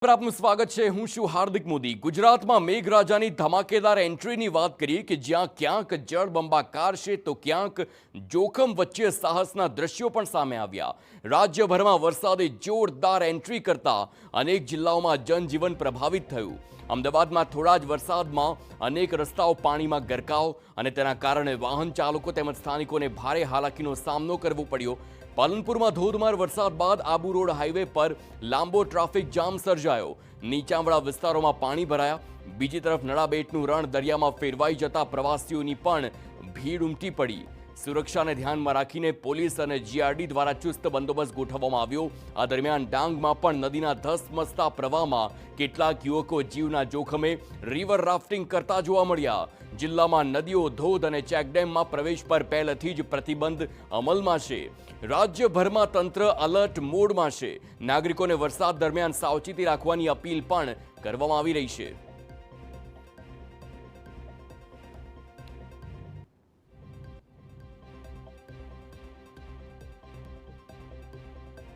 આપનું સ્વાગત છે। હું છું હાર્દિક મોદી। ગુજરાતમાં મેઘરાજાની ધમાકેદાર એન્ટ્રીની વાત કરીએ કે જ્યાં ક્યાંક જળબંબાકાર છે તો ક્યાંક જોખમ વચ્ચે સાહસના દ્રશ્યો પણ સામે આવ્યા। રાજ્યભરમાં વરસાદે જોરદાર એન્ટ્રી કરતા અનેક જિલ્લાઓમાં જનજીવન પ્રભાવિત થયું। અમદાવાદમાં થોડા જ વરસાદમાં અનેક રસ્તાઓ પાણીમાં ગરકાવ અને તેના કારણે વાહન ચાલકો તેમજ સ્થાનિકોને ભારે હાલાકીનો સામનો કરવો પડ્યો। પાલનપુરમાં ધોધમાર વરસાદ બાદ આબુ રોડ હાઈવે પર લાંબો ટ્રાફિક જામ સર્જાયો। નીચાણવાળા વિસ્તારોમાં પાણી ભરાયા। બીજી તરફ નળાબેટનું રણ દરિયામાં ફેરવાઈ જતા પ્રવાસીઓની પણ ભીડ ઉમટી પડી। સુરક્ષાને ધ્યાનમાં રાખીને પોલીસ અને જીઆરડી દ્વારા ચુસ્ત બંદોબસ્ત ગોઠવવામાં આવ્યો। આ દરમિયાન ડાંગમાં પણ નદીના ધસમસતા પ્રવાહમાં કેટલાક યુવકો જીવના જોખમે રિવર રાફ્ટિંગ કરતા જોવા મળ્યા। જિલ્લામાં નદીઓ, ધોધ અને ચેકડેમમાં પ્રવેશ પર પહેલેથી જ પ્રતિબંધ અમલમાં છે। રાજ્યભરમાં તંત્ર એલર્ટ મોડમાં છે। નાગરિકોને વરસાદ દરમિયાન સાવચેતી રાખવાની અપીલ પણ કરવામાં આવી રહી છે।